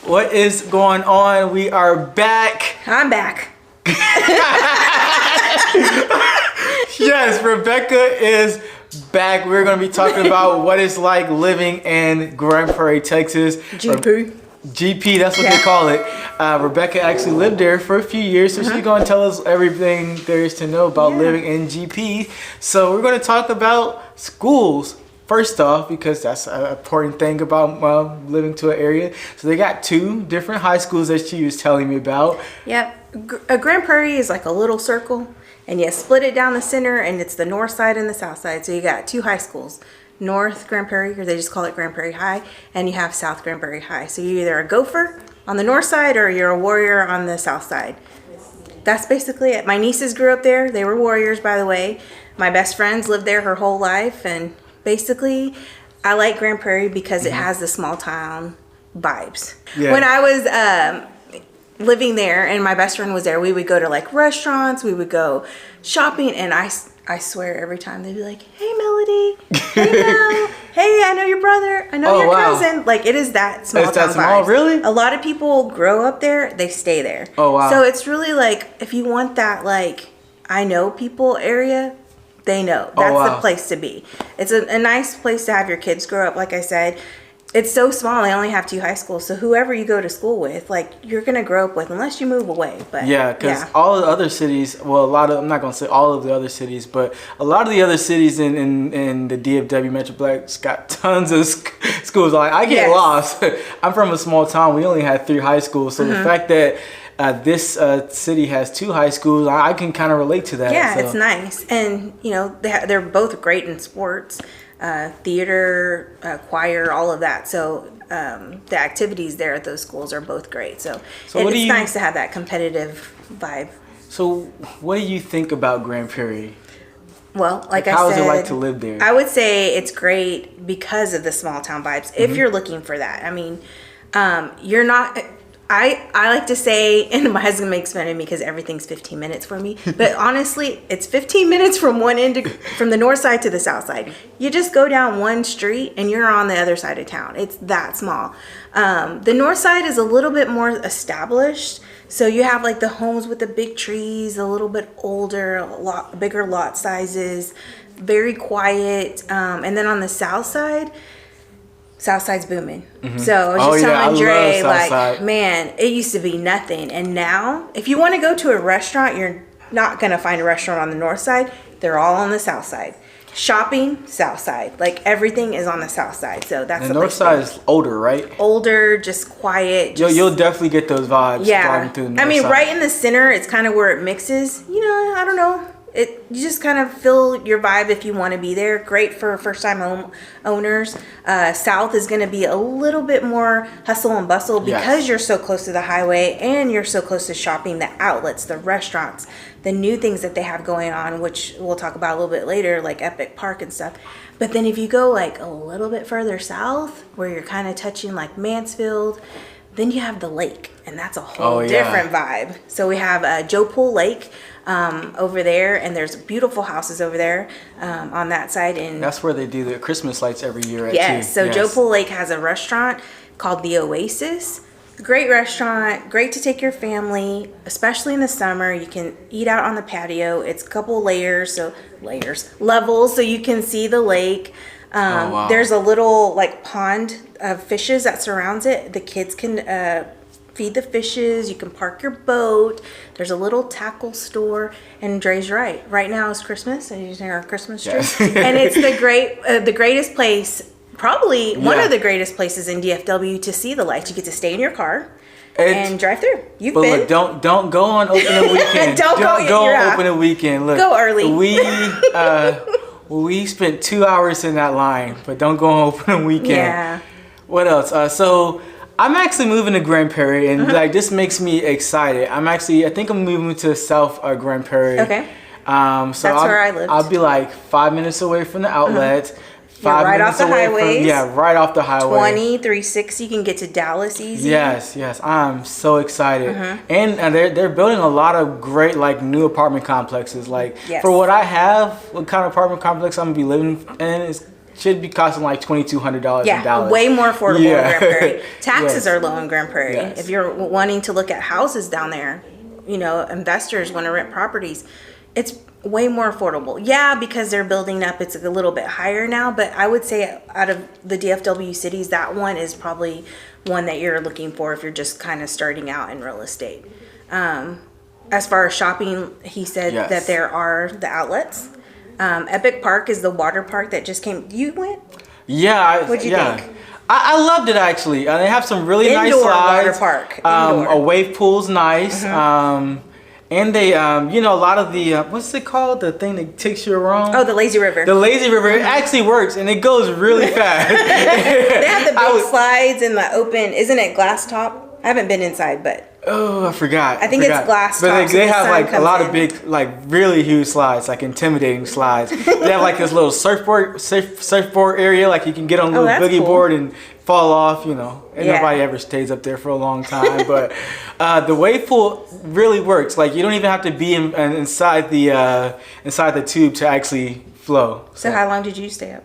What is going on? We are back. I'm back. Yes, Rebecca is back. We're going to be talking about what it's like living in Grand Prairie, Texas. GP, that's what they call it. Rebecca actually lived there for a few years, so she's going to tell us everything there is to know about living in GP. So we're going to talk about schools. First off, because that's an important thing about living to an area. So they got two different high schools that she was telling me about. Yep. A Grand Prairie is like a little circle, and you split it down the center, and it's the north side and the south side. So you got two high schools. North Grand Prairie, or they just call it Grand Prairie High, and you have South Grand Prairie High. So you're either a Gopher on the north side or you're a Warrior on the south side. That's basically it. My nieces grew up there. They were Warriors, by the way. My best friends lived there her whole life, and basically, I like Grand Prairie because it has the small town vibes. Yeah. When I was living there and my best friend was there, we would go to like restaurants, we would go shopping, and I swear every time they'd be like, "Hey Melody, hey Mel, hey, I know your brother, I know your cousin." Like, it is that small town that small, vibes. Really? A lot of people grow up there, they stay there. Oh wow. So it's really like, if you want that like I know people area, they know that's the place to be. It's a nice place to have your kids grow up. Like I said, it's so small. They only have two high schools. So whoever you go to school with, like, you're going to grow up with, unless you move away. But yeah, because all the other cities, well, I'm not going to say all of the other cities, but a lot of the other cities in the DFW Metroplex got tons of schools. Like, I get lost. I'm from a small town. We only had 3 high schools. So the fact that this city has 2 high schools, I can kind of relate to that. Yeah, so. It's nice. And, you know, they're both great in sports, theater, choir, all of that. So the activities there at those schools are both great. So it's nice to have that competitive vibe. So what do you think about Grand Prairie? Well, like I said, how is it like to live there? I would say it's great because of the small town vibes, if you're looking for that. I mean, you're not... I like to say, and my husband makes fun of me because everything's 15 minutes for me, but honestly, it's 15 minutes from one end, from the north side to the south side. You just go down one street and you're on the other side of town. It's that small. The north side is a little bit more established. So you have like the homes with the big trees, a little bit older, bigger lot sizes, very quiet. And then on the south side's booming. So I was just telling Dre, like, man, it used to be nothing. And now, if you want to go to a restaurant, you're not going to find a restaurant on the north side. They're all on the south side. Shopping, south side. Like, everything is on the south side. So that's the north side is older, right? Older, just quiet. You'll definitely get those vibes driving through the north side. Right in the center, it's kind of where it mixes. You know, I don't know. You just kind of feel your vibe if you want to be there. Great for first-time home owners. South is going to be a little bit more hustle and bustle because you're so close to the highway and you're so close to shopping, the outlets, the restaurants, the new things that they have going on, which we'll talk about a little bit later, like Epic Park and stuff. But then if you go like a little bit further south, where you're kind of touching like Mansfield, then you have the lake, and that's a whole different vibe. So we have Joe Pool Lake over there, and there's beautiful houses over there on that side. And that's where they do the Christmas lights every year. Joe Pool Lake has a restaurant called The Oasis. Great restaurant, great to take your family, especially in the summer. You can eat out on the patio. It's a couple levels, so you can see the lake. There's a little like pond of fishes that surrounds it. The kids can feed the fishes. You can park your boat. There's a little tackle store. And Dre's right. Right now is Christmas, and using our Christmas tree. And it's the greatest place, probably one of the greatest places in DFW to see the lights. You get to stay in your car and drive through. You've been. Look, don't go on opening weekend. don't go on opening weekend. Look, go early. We spent 2 hours in that line, but don't go on opening weekend. Yeah. What else? So I'm actually moving to Grand Prairie, and like this makes me excited. I think I'm moving to South Grand Prairie. Okay. So that's where I lived. I'll be like 5 minutes away from the outlet. Right off the highways. Right off the highway. 360, you can get to Dallas easy. Yes, I'm so excited. And they're building a lot of great like new apartment complexes. Like for what I have, what kind of apartment complex I'm gonna be living in is should be costing like $2,200 in Dallas. Way more affordable in Grand Prairie. Taxes Yes. are low in Grand Prairie. Yes. If you're wanting to look at houses down there, you know, investors want to rent properties, it's way more affordable. Yeah, because they're building up, it's a little bit higher now, but I would say out of the DFW cities, that one is probably one that you're looking for if you're just kind of starting out in real estate. As far as shopping, he said Yes. that there are the outlets. Epic Park is the water park that just came. You went? Yeah. What'd you think? I loved it actually. They have some really nice Indoor slides. water park. A wave pool's nice. And they, you know, a lot of the, what's it called? The thing that takes you around? Oh, the Lazy River. The Lazy River, it actually works and it goes really fast. They have the big slides and the open, isn't it glass top? I haven't been inside, but. Oh, I forgot. I think it's glass But top, so they the have sun like a comes lot in. of big, like really huge slides, like intimidating slides. They have like this little surfboard area, like you can get on a little that's boogie cool. board and fall off, you know. And Yeah. nobody ever stays up there for a long time. But the wave pool really works. Like you don't even have to be inside the tube to actually flow. So how long did you stay up?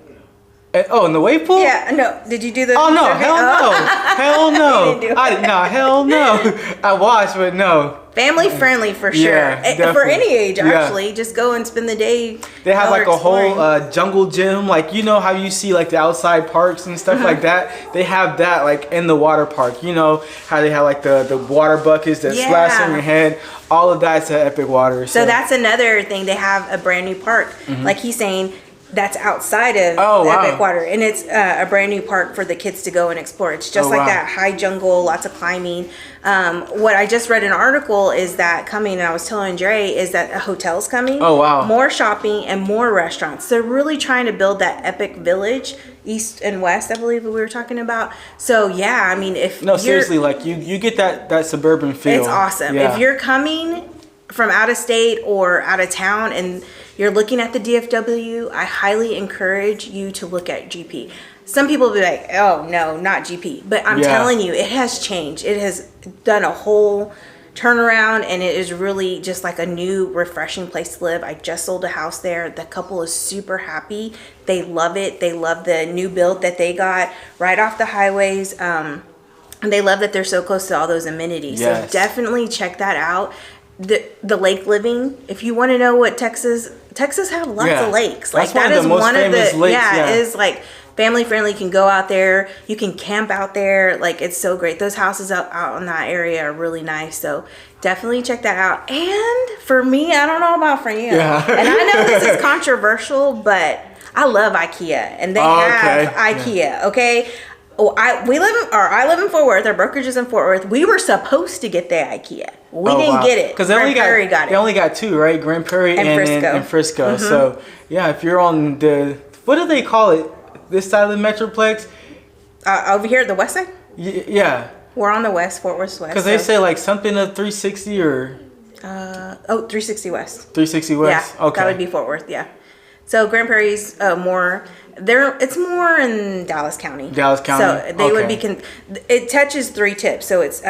Oh, in the wave pool? Yeah, no. Did you do the? Oh no! surfing? Hell no! Hell no! You didn't do it. Hell no! I watched, but no. Family friendly for sure. Yeah, For definitely. any age, Yeah. actually. Just go and spend the day. They have like a exploring. whole jungle gym, like you know how you see like the outside parks and stuff like that. They have that like in the water park. You know how they have like the water buckets that splash on your head. All of that's at Epic Water. So that's another thing. They have a brand new park, like he's saying. That's outside of Epic Water, and it's a brand new park for the kids to go and explore. It's just like that high jungle, lots of climbing. What I just read an article is that coming, and I was telling Dre, is that a hotel's coming. Oh, wow. More shopping and more restaurants. They're really trying to build that epic village, east and west, I believe we were talking about. So yeah, I mean, if no, seriously, like you get that suburban feel. it's awesome. Yeah. If you're coming from out of state or out of town and you're looking at the DFW, I highly encourage you to look at GP. Some people will be like, oh no, not GP. But I'm telling you, it has changed. It has done a whole turnaround, and it is really just like a new, refreshing place to live. I just sold a house there. The couple is super happy. They love it. They love the new build that they got right off the highways. And they love that they're so close to all those amenities. Yes. So definitely check that out. The lake living, if you want to know what Texas have lots of lakes. Like That's one of the most famous lakes, it is like family friendly. You can go out there, you can camp out there. Like it's so great. Those houses out in that area are really nice. So definitely check that out. And for me, I don't know about for you. Yeah. And I know this is controversial, but I love IKEA, and they have IKEA. Okay. Oh, I live in Fort Worth. Our brokerage is in Fort Worth. We were supposed to get the IKEA. We didn't get it. Because they only got two, right? Grand Prairie and Frisco. So yeah, if you're on the, what do they call it? This side of the Metroplex? Over here at the west side? Yeah. We're on the west, Fort Worth West. Because they say like something of 360 or 360 West. 360 West. Yeah, okay. That would be Fort Worth. Yeah. So Grand Prairie's more. It's more in Dallas County. Dallas County. So they would be. It touches 3 tips. So it's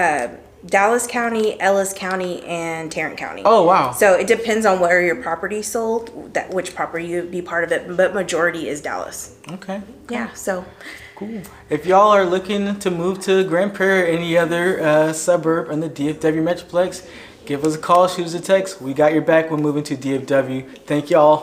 Dallas County, Ellis County, and Tarrant County. Oh wow. So it depends on where your property sold, which property you'd be part of it, but majority is Dallas. Okay. Yeah. So. Cool. If y'all are looking to move to Grand Prairie or any other suburb in the DFW Metroplex, give us a call, shoot us a text. We got your back when moving to DFW. Thank y'all.